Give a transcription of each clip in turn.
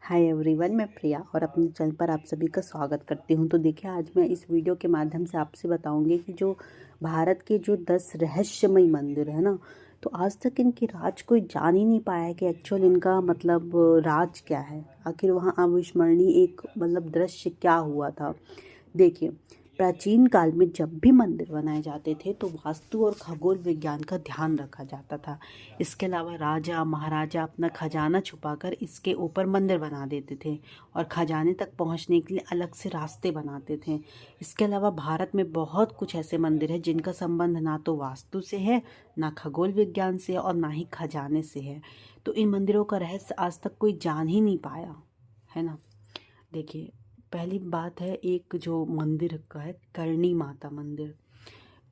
Hi everyone, मैं प्रिया और अपने चैनल पर आप सभी का स्वागत करती हूं। तो देखिए, आज मैं इस वीडियो के माध्यम से आपसे बताऊंगी कि जो भारत के जो 10 रहस्यमय मंदिर है ना, तो आज तक इनकी राज कोई जान ही नहीं पाया है कि एक्चुअल इनका मतलब राज क्या है। आखिर वहाँ अविस्मरणीय एक मतलब दृश्य क्या हुआ था। देखिए, प्राचीन काल में जब भी मंदिर बनाए जाते थे तो वास्तु और खगोल विज्ञान का ध्यान रखा जाता था। इसके अलावा राजा महाराजा अपना खजाना छुपाकर इसके ऊपर मंदिर बना देते थे और खजाने तक पहुंचने के लिए अलग से रास्ते बनाते थे। इसके अलावा भारत में बहुत कुछ ऐसे मंदिर हैं जिनका संबंध ना तो वास्तु से है, ना खगोल विज्ञान से और ना ही खजाने से है। तो इन मंदिरों का रहस्य आज तक कोई जान ही नहीं पाया है ना। देखिए, पहली बात है एक जो मंदिर का है, करणी माता मंदिर।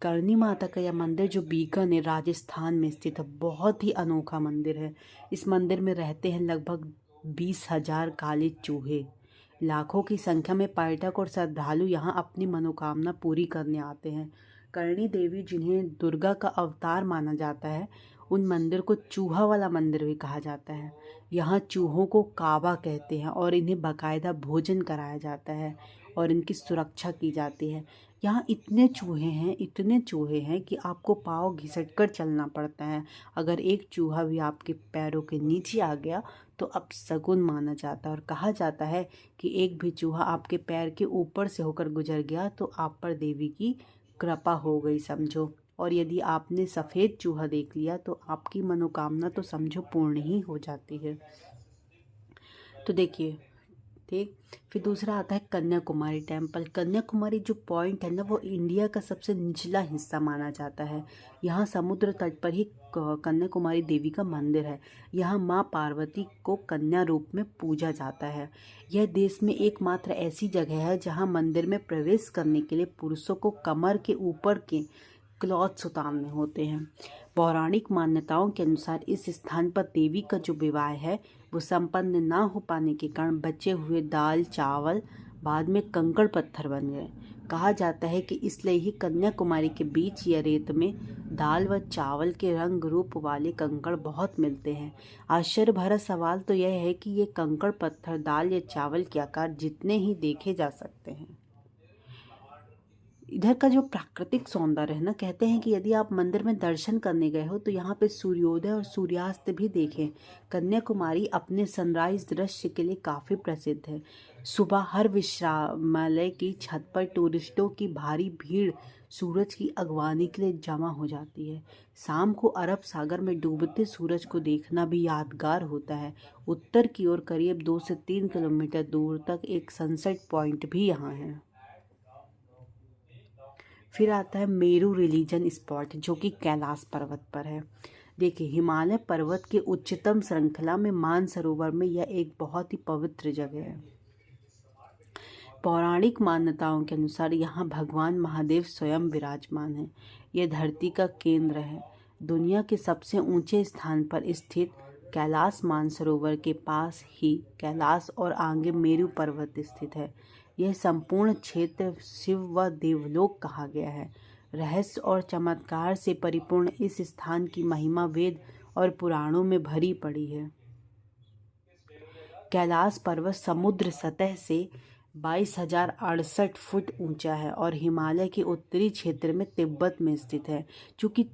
करणी माता का यह मंदिर जो बीकानेर राजस्थान में स्थित है, बहुत ही अनोखा मंदिर है। इस मंदिर में रहते हैं लगभग 20,000 काले चूहे। लाखों की संख्या में पर्यटक और श्रद्धालु यहाँ अपनी मनोकामना पूरी करने आते हैं। करणी देवी, जिन्हें दुर्गा का अवतार माना जाता है, उन मंदिर को चूहा वाला मंदिर भी कहा जाता है। यहाँ चूहों को काबा कहते हैं और इन्हें बाकायदा भोजन कराया जाता है और इनकी सुरक्षा की जाती है। यहाँ इतने चूहे हैं कि आपको पाँव घिसट कर चलना पड़ता है। अगर एक चूहा भी आपके पैरों के नीचे आ गया तो अपशगुन माना जाता है और कहा जाता है कि एक भी चूहा आपके पैर के ऊपर से होकर गुजर गया तो आप पर देवी की कृपा हो गई समझो। और यदि आपने सफ़ेद चूहा देख लिया तो आपकी मनोकामना तो समझो पूर्ण ही हो जाती है। तो देखिए, ठीक। फिर दूसरा आता है कन्याकुमारी टेम्पल। कन्याकुमारी जो पॉइंट है ना, वो इंडिया का सबसे निचला हिस्सा माना जाता है। यहाँ समुद्र तट पर ही कन्याकुमारी देवी का मंदिर है। यहाँ माँ पार्वती को कन्या रूप में पूजा जाता है। यह देश में एकमात्र ऐसी जगह है जहाँ मंदिर में प्रवेश करने के लिए पुरुषों को कमर के ऊपर के क्लॉथ्स उतारने होते हैं। पौराणिक मान्यताओं के अनुसार इस स्थान पर देवी का जो विवाह है वो संपन्न ना हो पाने के कारण बचे हुए दाल चावल बाद में कंकड़ पत्थर बन गए। कहा जाता है कि इसलिए ही कन्याकुमारी के बीच या रेत में दाल व चावल के रंग रूप वाले कंकड़ बहुत मिलते हैं। आश्चर्य भरा सवाल तो यह है कि ये कंकड़ पत्थर दाल या चावल के आकार जितने ही देखे जा सकते हैं। इधर का जो प्राकृतिक सौंदर्य है ना, कहते हैं कि यदि आप मंदिर में दर्शन करने गए हो तो यहाँ पे सूर्योदय और सूर्यास्त भी देखें। कन्याकुमारी अपने सनराइज दृश्य के लिए काफ़ी प्रसिद्ध है। सुबह हर विश्रामालय की छत पर टूरिस्टों की भारी भीड़ सूरज की अगवानी के लिए जमा हो जाती है। शाम को अरब सागर में डूबते सूरज को देखना भी यादगार होता है। उत्तर की ओर करीब 2 से 3 किलोमीटर दूर तक एक सनसेट पॉइंट भी यहाँ है। फिर आता है मेरू रिलीजन स्पॉट, जो कि कैलाश पर्वत पर है। देखिए, हिमालय पर्वत के उच्चतम श्रृंखला में मानसरोवर में यह एक बहुत ही पवित्र जगह है। पौराणिक मान्यताओं के अनुसार यहाँ भगवान महादेव स्वयं विराजमान है। यह धरती का केंद्र है। दुनिया के सबसे ऊंचे स्थान पर स्थित कैलाश मानसरोवर के पास ही कैलाश और आगे मेरू पर्वत स्थित है। यह संपूर्ण क्षेत्र शिव व देवलोक कहा गया है। रहस्य और चमत्कार से परिपूर्ण इस स्थान की महिमा वेद और पुराणों में भरी पड़ी है। कैलाश पर्वत समुद्र सतह से 22,068 फुट ऊंचा है और हिमालय के उत्तरी क्षेत्र में तिब्बत में स्थित है। चूँकि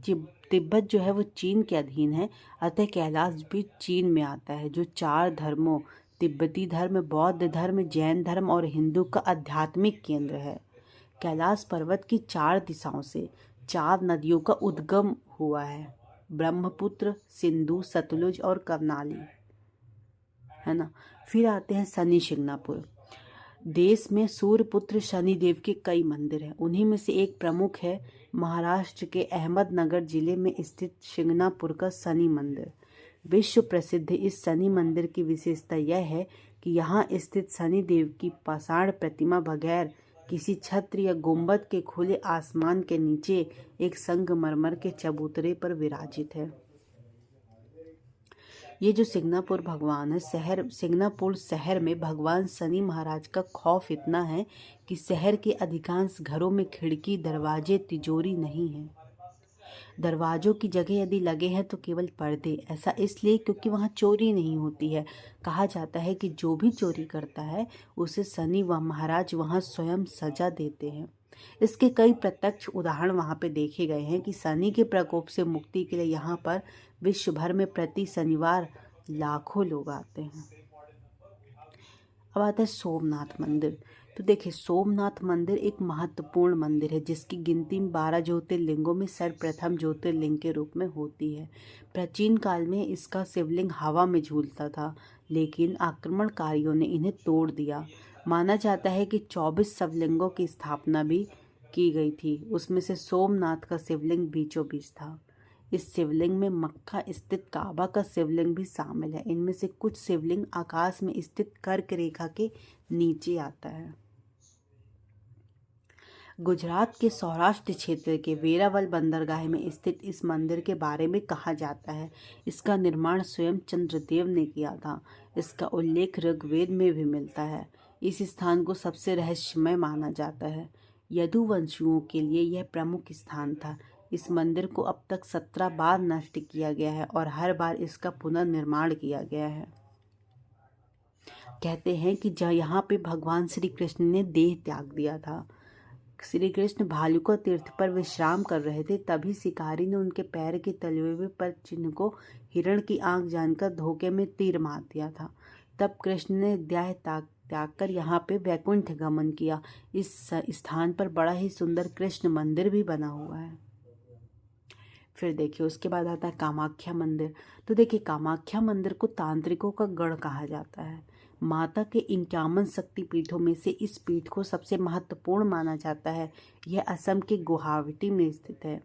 तिब्बत जो है वो चीन के अधीन है, अतः कैलाश भी चीन में आता है, जो 4 धर्मों तिब्बती धर्म, बौद्ध धर्म, जैन धर्म और हिंदू का आध्यात्मिक केंद्र है। कैलाश पर्वत की 4 दिशाओं से 4 नदियों का उद्गम हुआ है, ब्रह्मपुत्र, सिंधु, सतलुज और कर्नाली, है ना। फिर आते हैं शनि शिंगणापुर। देश में सूर्यपुत्र शनिदेव के कई मंदिर हैं। उन्हीं में से एक प्रमुख है महाराष्ट्र के अहमदनगर जिले में स्थित शिंगणापुर का शनि मंदिर। विश्व प्रसिद्ध इस शनि मंदिर की विशेषता यह है कि यहाँ स्थित शनि देव की पाषाण प्रतिमा बगैर किसी छत्र या गुंबद के खुले आसमान के नीचे एक संगमरमर के चबूतरे पर विराजित है। ये जो सिंगनापुर भगवान है, सिंगनापुर शहर में भगवान शनि महाराज का खौफ इतना है कि शहर के अधिकांश घरों में खिड़की, दरवाजे, तिजोरी नहीं है। दरवाज़ों की जगह यदि लगे हैं तो केवल पर्दे, ऐसा इसलिए क्योंकि वहाँ चोरी नहीं होती है। कहा जाता है कि जो भी चोरी करता है उसे शनि व महाराज वहाँ स्वयं सजा देते हैं। इसके कई प्रत्यक्ष उदाहरण वहाँ पे देखे गए हैं कि शनि के प्रकोप से मुक्ति के लिए यहाँ पर विश्व भर में प्रति शनिवार लाखों लोग आते हैं। अब आता है सोमनाथ मंदिर। तो देखिए, सोमनाथ मंदिर एक महत्वपूर्ण मंदिर है जिसकी गिनती 12 ज्योतिर्लिंगों में सर्वप्रथम ज्योतिर्लिंग के रूप में होती है। प्राचीन काल में इसका शिवलिंग हवा में झूलता था, लेकिन आक्रमणकारियों ने इन्हें तोड़ दिया। माना जाता है कि 24 शिवलिंगों की स्थापना भी की गई थी, उसमें से सोमनाथ का शिवलिंग बीचों बीच था। इस शिवलिंग में मक्का स्थित काबा का शिवलिंग भी शामिल है। इनमें से कुछ शिवलिंग आकाश में स्थित कर्क रेखा के नीचे आता है। गुजरात के सौराष्ट्र क्षेत्र के वेरावल बंदरगाह में स्थित इस मंदिर के बारे में कहा जाता है, इसका निर्माण स्वयं चंद्रदेव ने किया था। इसका उल्लेख ऋग्वेद में भी मिलता है। इस स्थान को सबसे रहस्यमय माना जाता है। यदुवंशियों के लिए यह प्रमुख स्थान था। इस मंदिर को अब तक 17 बार नष्ट किया गया है और हर बार इसका पुनर्निर्माण किया गया है। कहते हैं कि यहाँ पे भगवान श्री कृष्ण ने देह त्याग दिया था। श्री कृष्ण भालुका तीर्थ पर विश्राम कर रहे थे, तभी शिकारी ने उनके पैर के तले हुए पर चिन्ह को हिरण की आंख जानकर धोखे में तीर मार दिया था। तब कृष्ण ने देह त्याग कर यहाँ पे वैकुंठ गमन किया। इस स्थान पर बड़ा ही सुंदर कृष्ण मंदिर भी बना हुआ है। फिर देखिए, उसके बाद आता है कामाख्या मंदिर। तो देखिए, कामाख्या मंदिर को तांत्रिकों का गढ़ कहा जाता है। माता के 51 शक्तिपीठों में से इस पीठ को सबसे महत्वपूर्ण माना जाता है। यह असम के गुवाहाटी में स्थित है।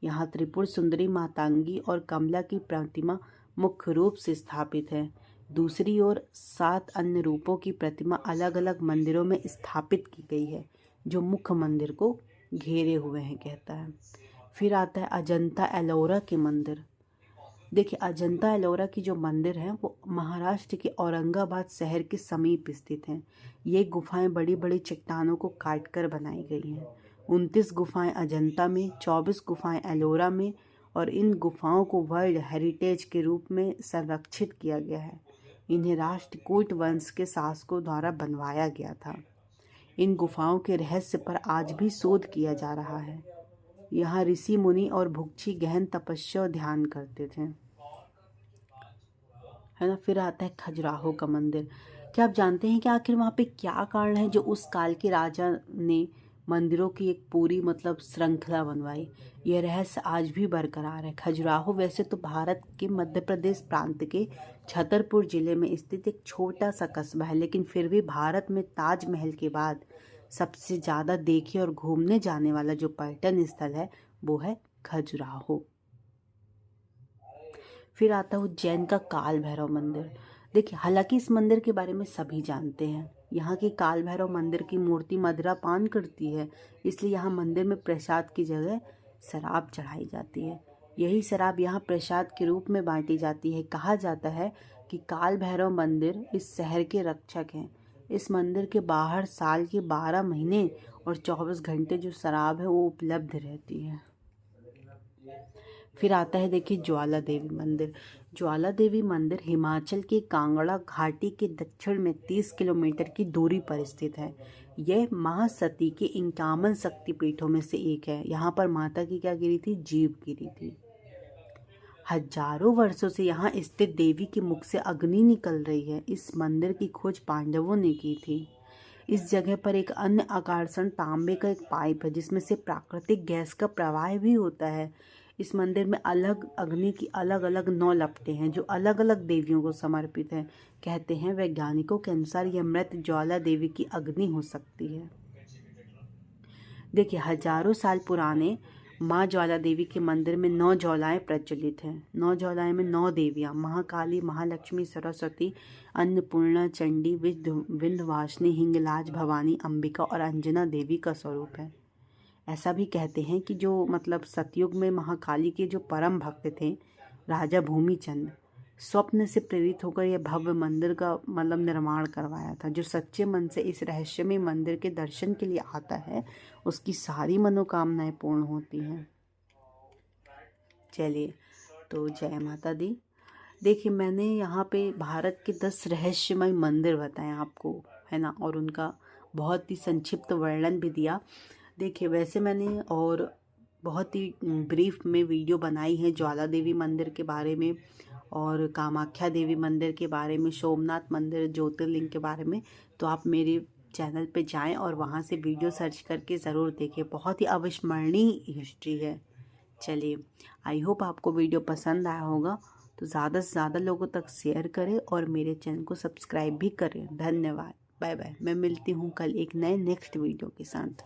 यहाँ त्रिपुर सुंदरी, मातंगी और कमला की प्रतिमा मुख्य रूप से स्थापित है। दूसरी ओर 7 अन्य रूपों की प्रतिमा अलग अलग मंदिरों में स्थापित की गई है, जो मुख्य मंदिर को घेरे हुए हैं, कहता है। फिर आता है अजंता एलोरा के मंदिर। देखिए, अजंता एलोरा की जो मंदिर है वो महाराष्ट्र के औरंगाबाद शहर के समीप स्थित हैं। ये गुफाएं बड़ी बड़ी चट्टानों को काटकर बनाई गई हैं। 29 गुफाएं अजंता में, 24 गुफाएं एलोरा में, और इन गुफाओं को वर्ल्ड हेरिटेज के रूप में संरक्षित किया गया है। इन्हें राष्ट्रकूट वंश के शासकों द्वारा बनवाया गया था। इन गुफाओं के रहस्य पर आज भी शोध किया जा रहा है। यहाँ ऋषि मुनि और भिक्षु गहन तपस्या और ध्यान करते थे, है ना। फिर आता है खजुराहो का मंदिर। क्या आप जानते हैं कि आखिर वहाँ पे क्या कारण है जो उस काल के राजा ने मंदिरों की एक पूरी श्रृंखला बनवाई? यह रहस्य आज भी बरकरार है। खजुराहो वैसे तो भारत के मध्य प्रदेश प्रांत के छतरपुर जिले में स्थित एक छोटा सा कस्बा है, लेकिन फिर भी भारत में ताजमहल के बाद सबसे ज़्यादा देखे और घूमने जाने वाला जो पर्यटन स्थल है वो है खजुराहो। फिर आता है उज्जैन का काल भैरव मंदिर। देखिए, हालांकि इस मंदिर के बारे में सभी जानते हैं। यहाँ की काल भैरव मंदिर की मूर्ति मदिरा पान करती है, इसलिए यहाँ मंदिर में प्रसाद की जगह शराब चढ़ाई जाती है। यही शराब यहाँ प्रसाद के रूप में बांटी जाती है। कहा जाता है कि काल भैरव मंदिर इस शहर के रक्षक हैं। इस मंदिर के बाहर साल के 12 महीने और 24 घंटे जो शराब है वो उपलब्ध रहती है। फिर आता है, देखिए, ज्वाला देवी मंदिर। ज्वाला देवी मंदिर हिमाचल के कांगड़ा घाटी के दक्षिण में 30 किलोमीटर की दूरी पर स्थित है। यह महासती के 51 शक्तिपीठों में से एक है। यहाँ पर माता की क्या गिरी थी? जीभ गिरी थी। हजारों वर्षों से यहाँ स्थित देवी के मुख से अग्नि निकल रही है। इस मंदिर की खोज पांडवों ने की थी। इस जगह पर एक अन्य आकर्षण तांबे का एक पाइप है जिसमें से प्राकृतिक गैस का प्रवाह भी होता है। इस मंदिर में अलग अग्नि की अलग अलग 9 लपटें हैं जो अलग अलग देवियों को समर्पित हैं। कहते हैं वैज्ञानिकों के अनुसार यह मृत ज्वाला देवी की अग्नि हो सकती है। देखिए, हजारों साल पुराने माँ ज्वाला देवी के मंदिर में 9 ज्वालाएं प्रचलित हैं। 9 ज्वालाएं में 9 देवियाँ महाकाली, महालक्ष्मी, सरस्वती, अन्नपूर्णा, चंडी, विंध्यवासिनी, हिंगलाज, भवानी, अंबिका और अंजना देवी का स्वरूप है। ऐसा भी कहते हैं कि जो सतयुग में महाकाली के जो परम भक्त थे राजा भूमिचंद, स्वप्न से प्रेरित होकर यह भव्य मंदिर का निर्माण करवाया था। जो सच्चे मन से इस रहस्यमय मंदिर के दर्शन के लिए आता है उसकी सारी मनोकामनाएं पूर्ण होती हैं। चलिए, तो जय माता दी। देखिए, मैंने यहाँ पे भारत के 10 रहस्यमय मंदिर बताए आपको, है ना, और उनका बहुत ही संक्षिप्त वर्णन भी दिया। देखिए, वैसे मैंने और बहुत ही ब्रीफ में वीडियो बनाई है ज्वाला देवी मंदिर के बारे में और कामाख्या देवी मंदिर के बारे में, सोमनाथ मंदिर ज्योतिर्लिंग के बारे में। तो आप मेरे चैनल पे जाएं और वहाँ से वीडियो सर्च करके ज़रूर देखें, बहुत ही अविस्मरणीय हिस्ट्री है। चलिए, आई होप आपको वीडियो पसंद आया होगा, तो ज़्यादा से ज़्यादा लोगों तक शेयर करें और मेरे चैनल को सब्सक्राइब भी करें। धन्यवाद, बाय बाय। मैं मिलती हूँ कल एक नए नेक्स्ट वीडियो के साथ।